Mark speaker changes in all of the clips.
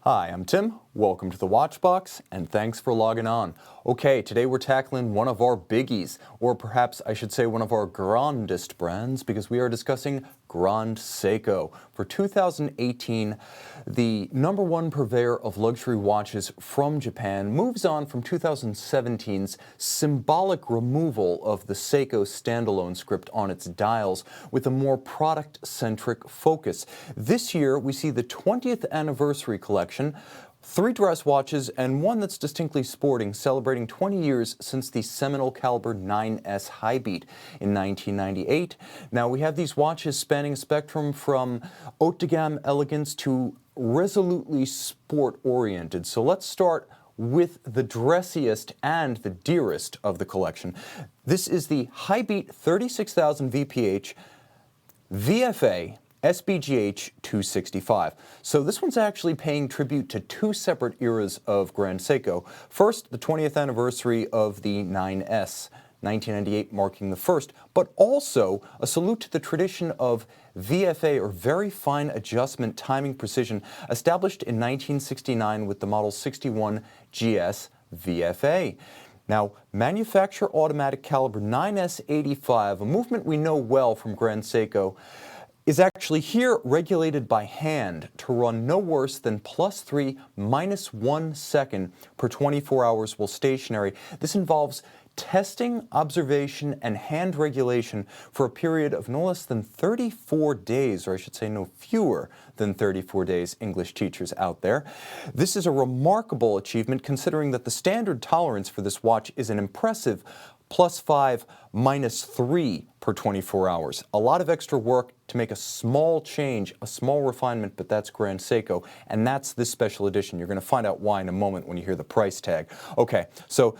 Speaker 1: Hi, I'm Tim. Welcome to the Watch Box, and thanks for logging on. Okay, today we're tackling one of our biggies, or perhaps I should say one of our grandest brands, because we are discussing Grand Seiko. For 2018, the #1 purveyor of luxury watches from Japan moves on from 2017's symbolic removal of the Seiko standalone script on its dials with a more product-centric focus. This year, we see the 20th anniversary collection, 3 dress watches, and one that's distinctly sporting, celebrating 20 years since the seminal caliber 9S High-Beat in 1998. Now, we have these watches spanning a spectrum from haute de gamme elegance to resolutely sport-oriented. So let's start with the dressiest and the dearest of the collection. This is the High-Beat 36,000 VpH VFA SBGH265. So this one's actually paying tribute to 2 separate eras of Grand Seiko. First, the 20th anniversary of the 9S, 1998 marking the first, but also a salute to the tradition of VFA, or very fine adjustment timing precision, established in 1969 with the model 61 GS VFA. Now, manufacture automatic caliber 9S85, a movement we know well from Grand Seiko, is actually here regulated by hand to run no worse than +3 -1 second per 24 hours while stationary. This involves testing, observation, and hand regulation for a period of no less than 34 days, or I should say no fewer than 34 days, English teachers out there. This is a remarkable achievement considering that the standard tolerance for this watch is an impressive +5 -3 per 24 hours. A lot of extra work to make a small change, a small refinement, but that's Grand Seiko, and that's this special edition. You're going to find out why in a moment when you hear the price tag. Okay, so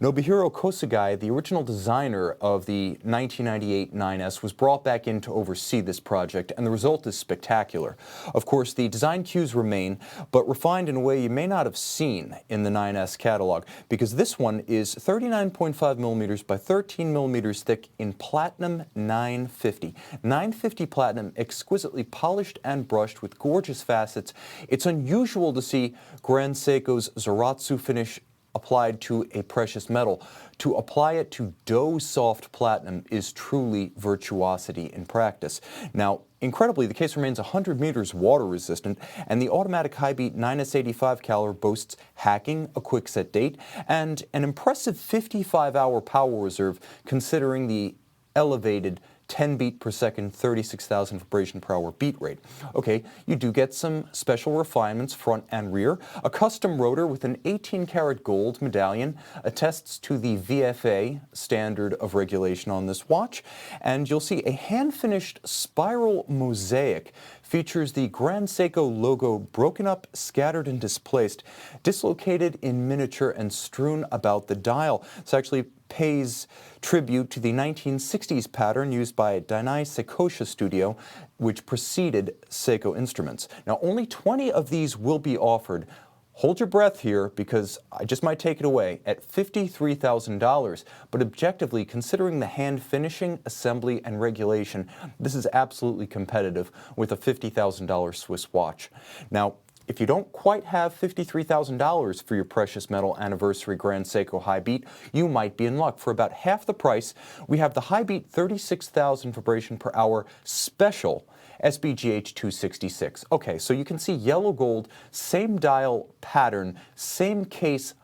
Speaker 1: Nobuhiro Kosugai, the original designer of the 1998 9S, was brought back in to oversee this project, and the result is spectacular. Of course, the design cues remain, but refined in a way you may not have seen in the 9S catalog, because this one is 39.5 millimeters by 13 millimeters thick in platinum 950. 950 platinum, exquisitely polished and brushed with gorgeous facets. It's unusual to see Grand Seiko's Zaratsu finish applied to a precious metal. To apply it to dough-soft platinum is truly virtuosity in practice. Now, incredibly, the case remains 100 meters water resistant, and the automatic High-Beat 9S85 caliber boasts hacking, a quick-set date, and an impressive 55-hour power reserve considering the elevated 10 beat per second, 36,000 vibration per hour beat rate. Okay, you do get some special refinements front and rear. A custom rotor with an 18-karat gold medallion attests to the VFA standard of regulation on this watch. And you'll see a hand-finished spiral mosaic features the Grand Seiko logo broken up, scattered, and displaced, dislocated in miniature and strewn about the dial. This actually pays tribute to the 1960s pattern used by Dainai Seikosha Studio, which preceded Seiko Instruments. Now, only 20 of these will be offered. Hold your breath here, because I just might take it away at $53,000, but objectively, considering the hand finishing, assembly, and regulation, this is absolutely competitive with a $50,000 Swiss watch. Now, if you don't quite have $53,000 for your precious metal anniversary Grand Seiko High-Beat, you might be in luck. For about half the price, we have the High-Beat 36,000 vibration per hour Special SBGH266. Okay, so you can see yellow gold, same dial pattern, same case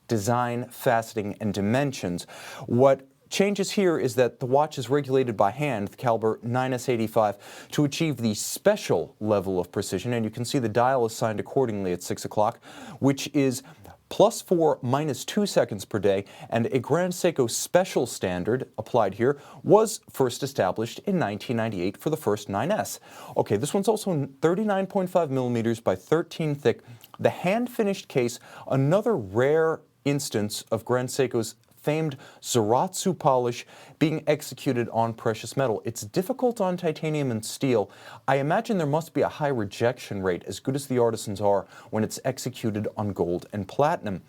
Speaker 1: design, faceting, and dimensions. What changes here is that the watch is regulated by hand, the caliber 9S85, to achieve the special level of precision, and you can see the dial is signed accordingly at 6 o'clock, which is +4 -2 seconds per day, and a Grand Seiko special standard applied here was first established in 1998 for the first 9S. Okay, this one's also 39.5 millimeters by 13 thick. The hand-finished case, another rare instance of Grand Seiko's famed Zaratsu polish being executed on precious metal. It's difficult on titanium and steel. I imagine there must be a high rejection rate, as good as the artisans are, when it's executed on gold and platinum.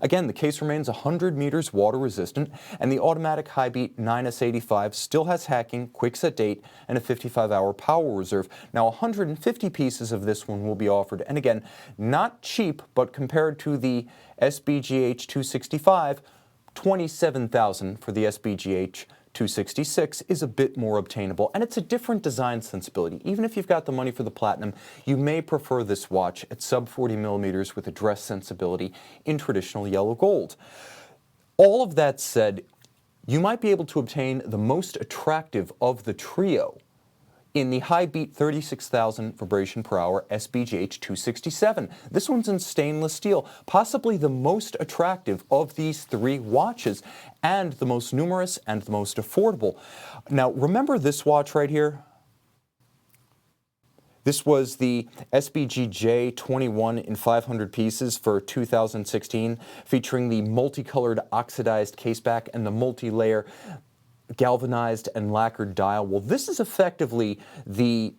Speaker 1: Again, the case remains 100 meters water resistant, and the automatic High-Beat 9S85 still has hacking, quick set date, and a 55-hour power reserve. Now, 150 pieces of this one will be offered, and again, not cheap, but compared to the SBGH265, $27,000 for the SBGH266 is a bit more obtainable, and it's a different design sensibility. Even if you've got the money for the platinum, you may prefer this watch at sub 40 millimeters with a dress sensibility in traditional yellow gold. All of that said, you might be able to obtain the most attractive of the trio in the High-Beat 36,000 vibration per hour SBGH267. This one's in stainless steel, possibly the most attractive of these three watches, and the most numerous and the most affordable. Now, remember this watch right here? This was the SBGJ21 in 500 pieces for 2016, featuring the multicolored oxidized caseback and the multi-layer galvanized and lacquered dial. Well, this is effectively the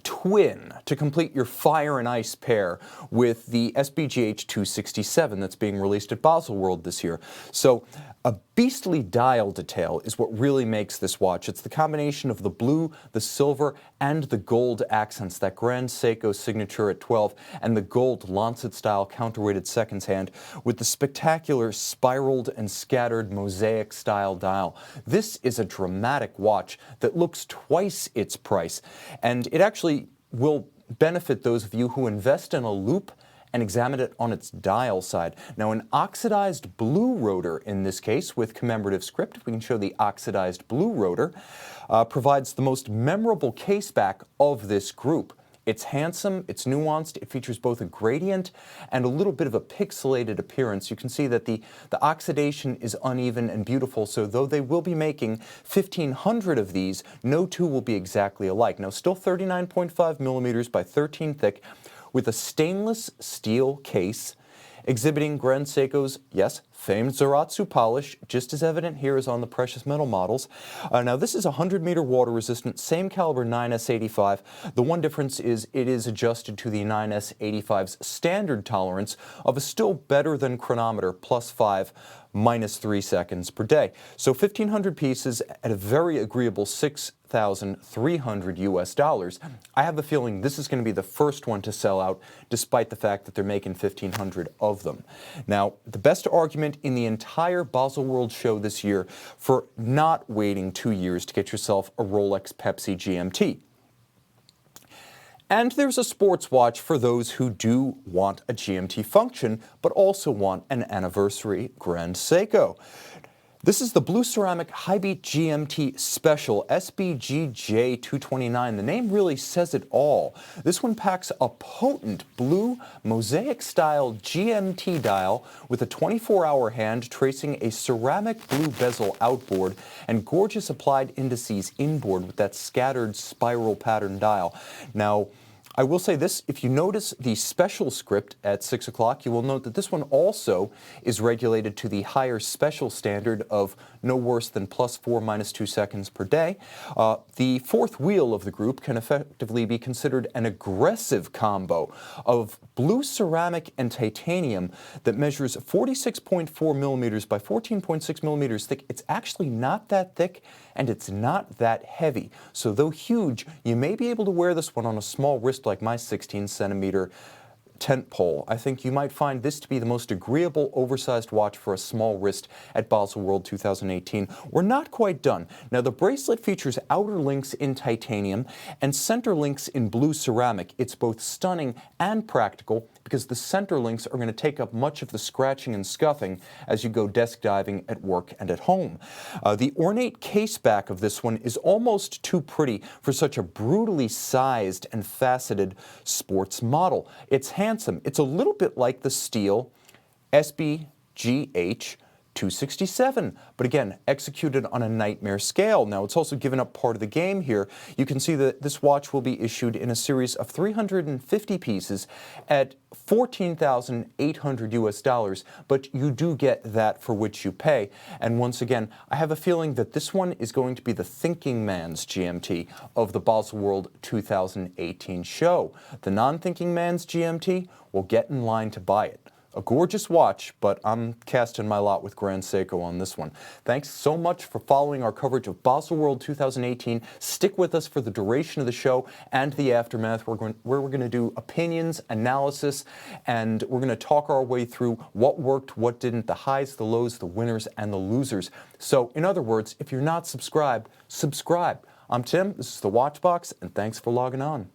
Speaker 1: twin to complete your fire and ice pair with the SBGH267 that's being released at Baselworld this year. So a beastly dial detail is what really makes this watch. It's the combination of the blue, the silver, and the gold accents, that Grand Seiko signature at 12, and the gold Lancet-style counterweighted seconds hand with the spectacular spiraled and scattered mosaic-style dial. This is a dramatic watch that looks twice its price, and it actually will benefit those of you who invest in a loupe and examine it on its dial side. Now, an oxidized blue rotor in this case with commemorative script, we can show the oxidized blue rotor, provides the most memorable caseback of this group. It's handsome, it's nuanced, it features both a gradient and a little bit of a pixelated appearance. You can see that the oxidation is uneven and beautiful, so though they will be making 1,500 of these, no two will be exactly alike. Now, still 39.5 millimeters by 13 thick, with a stainless steel case exhibiting Grand Seiko's, yes, famed Zaratsu polish, just as evident here as on the precious metal models. Now, this is a 100-meter water-resistant, same caliber 9S85. The one difference is it is adjusted to the 9S85's standard tolerance of a still better than chronometer, +5, -3 seconds per day. So 1,500 pieces at a very agreeable $6,300 US. I have a feeling this is going to be the first one to sell out, despite the fact that they're making 1,500 of them. Now, the best argument in the entire Baselworld show this year for not waiting 2 years to get yourself a Rolex Pepsi GMT. And there's a sports watch for those who do want a GMT function, but also want an anniversary Grand Seiko. This is the blue ceramic High-Beat GMT Special SBGJ269. The name really says it all. This one packs a potent blue mosaic-style GMT dial with a 24-hour hand tracing a ceramic blue bezel outboard and gorgeous applied indices inboard with that scattered spiral pattern dial. Now, I will say this, if you notice the special script at 6 o'clock, you will note that this one also is regulated to the higher special standard of no worse than +4, -2 seconds per day. The fourth wheel of the group can effectively be considered an aggressive combo of blue ceramic and titanium that measures 46.4 millimeters by 14.6 millimeters thick. It's actually not that thick, and it's not that heavy. So though huge, you may be able to wear this one on a small wrist like my 16-centimeter tent pole. I think you might find this to be the most agreeable oversized watch for a small wrist at Baselworld 2018. We're not quite done. Now, the bracelet features outer links in titanium and center links in blue ceramic. It's both stunning and practical because the center links are going to take up much of the scratching and scuffing as you go desk diving at work and at home. The ornate case back of this one is almost too pretty for such a brutally sized and faceted sports model. It's handsome. It's a little bit like the steel SBGH267, but again, executed on a nightmare scale. Now, it's also given up part of the game here. You can see that this watch will be issued in a series of 350 pieces at $14,800 US, but you do get that for which you pay. And once again, I have a feeling that this one is going to be the thinking man's GMT of the Baselworld 2018 show. The non-thinking man's GMT will get in line to buy it. A gorgeous watch, but I'm casting my lot with Grand Seiko on this one. Thanks so much for following our coverage of Baselworld 2018. Stick with us for the duration of the show and the aftermath, where we're going to do opinions, analysis, and we're going to talk our way through what worked, what didn't, the highs, the lows, the winners, and the losers. So, in other words, if you're not subscribed, subscribe. I'm Tim, this is the Watchbox, and thanks for logging on.